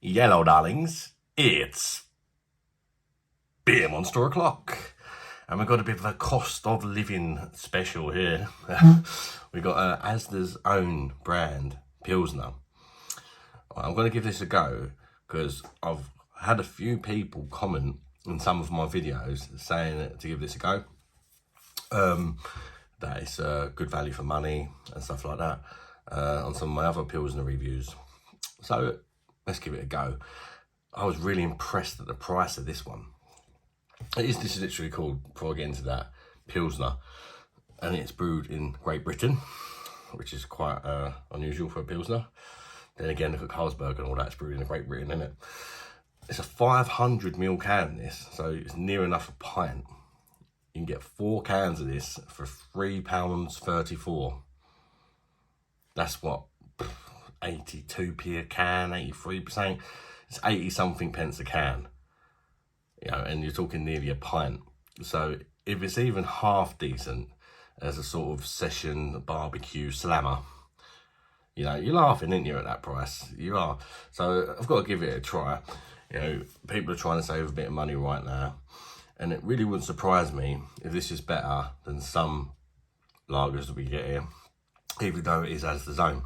Yellow darlings, it's Beer Monster o'clock. And we've got a bit of a cost of living special here. We've got Asda's own brand, Pilsner. I'm going to give this a go because I've had a few people comment in some of my videos saying to give this a go. That it's good value for money and stuff like that on some of my other Pilsner reviews. So let's give it a go. I was really impressed at the price of this one. This is literally called, before I get into that, Pilsner. And it's brewed in Great Britain, which is quite unusual for a Pilsner. Then again, look at Carlsberg and all that, it's brewed in Great Britain, isn't it? It's a 500ml can, this, so it's near enough a pint. You can get 4 cans of this for £3.34. That's what, 82p a can, 83%. It's 80 something pence a can. You know, and you're talking nearly a pint. So if it's even half decent as a sort of session barbecue slammer, you know, you're laughing, aren't you, at that price? You are. So I've got to give it a try. You know, people are trying to save a bit of money right now. And it really wouldn't surprise me if this is better than some lagers that we get here, even though it is Asda's own.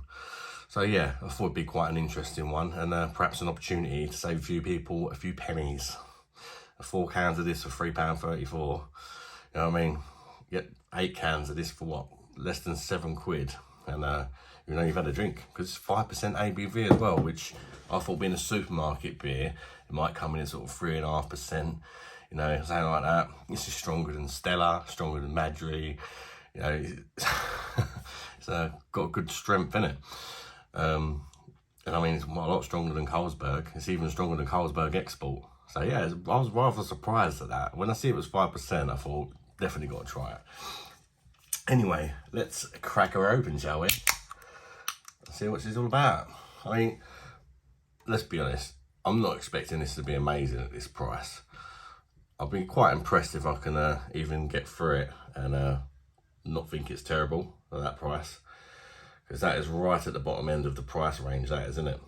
So yeah, I thought it'd be quite an interesting one, and perhaps an opportunity to save a few people a few pennies. 4 cans of this for £3.34. You know what I mean? You get 8 cans of this for what? Less than £7. And you know you've had a drink, because it's 5% ABV as well, which I thought being a supermarket beer, it might come in at sort of 3.5%. You know, something like that. This is stronger than Stella, stronger than Madri. You know, it's got a good strength in it. And I mean, it's a lot stronger than Carlsberg. It's even stronger than Carlsberg Export. So yeah, I was rather surprised at that. When I see it was 5%, I thought, definitely got to try it. Anyway, let's crack her open, shall we? See what she's all about. I mean, let's be honest, I'm not expecting this to be amazing at this price. I'll be quite impressed if I can even get through it and not think it's terrible at that price. Because that is right at the bottom end of the price range, that isn't it?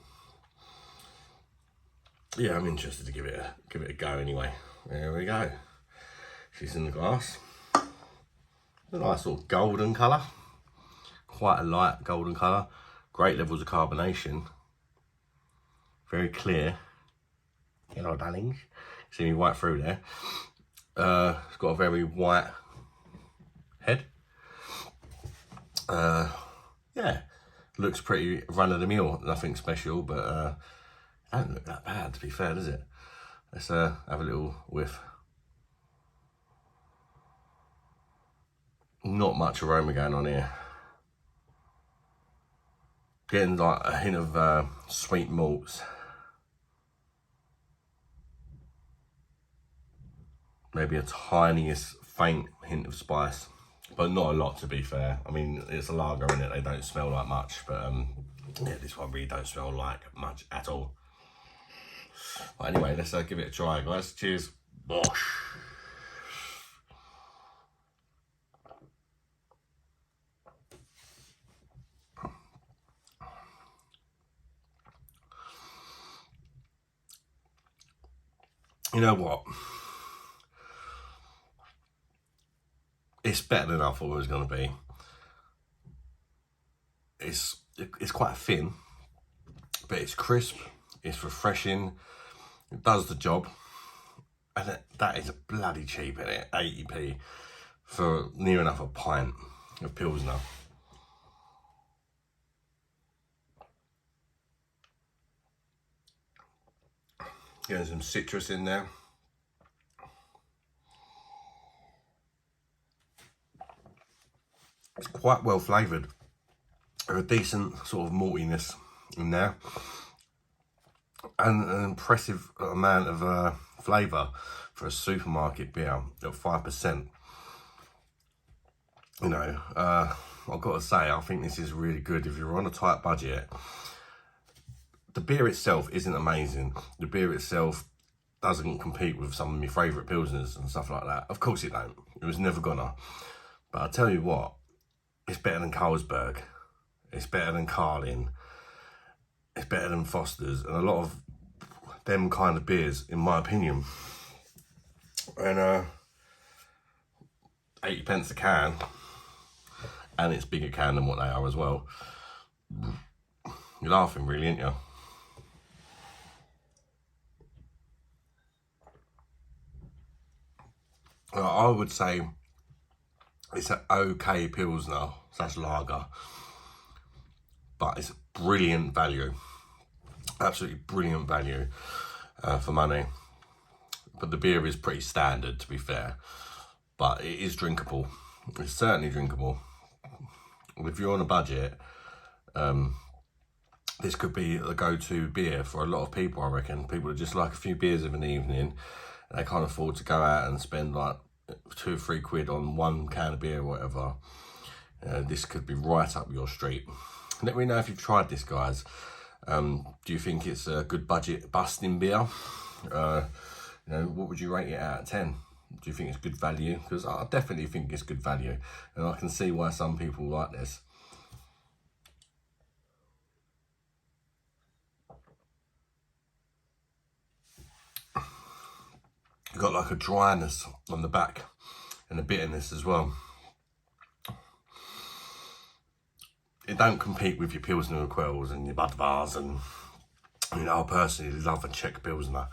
Yeah, I'm interested to give it a go anyway. There we go. She's in the glass. A nice sort of golden colour. Quite a light golden colour. Great levels of carbonation. Very clear. Hello, darlings. See me right through there. It's got a very white head. Yeah, looks pretty run-of-the-mill. Nothing special, but it don't look that bad, to be fair, does it? Let's have a little whiff. Not much aroma going on here. Getting like a hint of sweet malts. Maybe a tiniest faint hint of spice, but not a lot, to be fair. I mean, it's a lager, in it. They don't smell like much, but yeah, this one really don't smell like much at all. Well, anyway, let's give it a try, guys. Cheers. Bosh. You know what? It's better than I thought it was going to be. It's quite thin, but it's crisp. It's refreshing. It does the job. And that is bloody cheap, isn't it? 80p for near enough a pint of Pilsner. Getting some citrus in there. It's quite well flavoured. There's a decent sort of maltiness in there. And an impressive amount of flavour for a supermarket beer at 5%. You know, I've got to say, I think this is really good if you're on a tight budget. The beer itself isn't amazing. The beer itself doesn't compete with some of my favourite Pilsners and stuff like that. Of course it don't. It was never gonna. But I tell you what, it's better than Carlsberg. It's better than Carlin. It's better than Foster's. And a lot of them kind of beers, in my opinion. And 80 pence a can, and it's bigger can than what they are as well. You're laughing really, aren't you? I would say it's an okay Pilsner / lager, but it's brilliant value. Absolutely brilliant value for money. But the beer is pretty standard, to be fair. But it is drinkable. It's certainly drinkable. If you're on a budget, this could be the go-to beer for a lot of people, I reckon. People that just like a few beers of an evening, and they can't afford to go out and spend like 2 or 3 quid on one can of beer or whatever. This could be right up your street. Let me know if you've tried this, guys. Do you think it's a good budget busting beer? You know, what would you rate it out of 10? Do you think it's good value? Because I definitely think it's good value, and I can see why some people like this. You've got like a dryness on the back and a bitterness as well. It don't compete with your Pilsner Quells and your Budvars, and you know, I personally love a Czech Pilsner.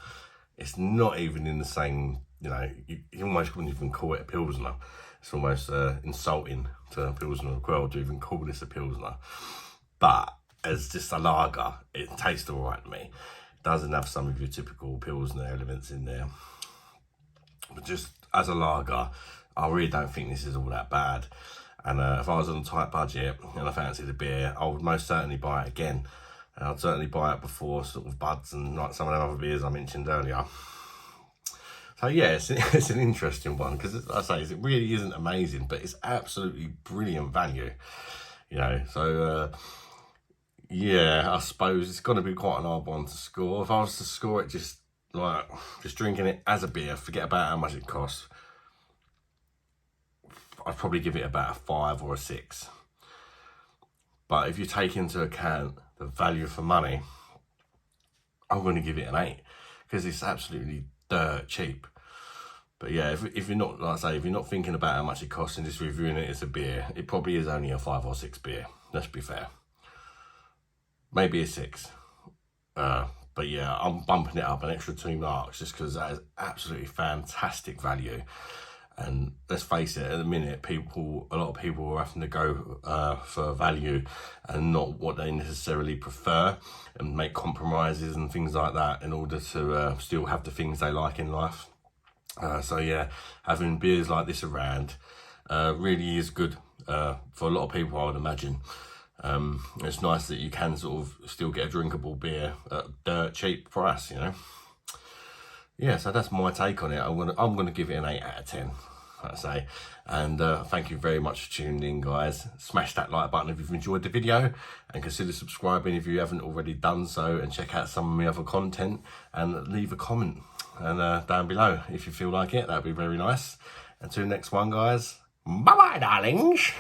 It's not even in the same, you know, you almost wouldn't even call it a Pilsner. It's almost insulting to a Pilsner Quell to even call this a Pilsner. But as just a lager, it tastes all right to me. It doesn't have some of your typical Pilsner elements in there. But just as a lager, I really don't think this is all that bad. And if I was on a tight budget and I fancied a beer, I would most certainly buy it again. And I'd certainly buy it before sort of Buds and like some of the other beers I mentioned earlier. So yeah, it's an interesting one, because as I say, it really isn't amazing, but it's absolutely brilliant value. You know, so yeah, I suppose it's going to be quite an hard one to score. If I was to score it just drinking it as a beer, forget about how much it costs, I'd probably give it about a 5 or a 6. But if you take into account the value for money, I'm going to give it an 8, because it's absolutely dirt cheap. But yeah, if you're not, like I say, if you're not thinking about how much it costs and just reviewing it as a beer, it probably is only a 5 or 6 beer. Let's be fair. Maybe a 6. But yeah, I'm bumping it up an extra 2 marks just because that is absolutely fantastic value. And let's face it, at the minute, a lot of people are having to go for value and not what they necessarily prefer, and make compromises and things like that in order to still have the things they like in life. So yeah, having beers like this around really is good for a lot of people, I would imagine. It's nice that you can sort of still get a drinkable beer at a dirt cheap price, you know. Yeah, so that's my take on it. I'm gonna give it an 8 out of 10, I'd say. And thank you very much for tuning in, guys. Smash that like button if you've enjoyed the video, and consider subscribing if you haven't already done so, and check out some of my other content, and leave a comment and down below if you feel like it. That'd be very nice. Until next one, guys. Bye bye, darlings.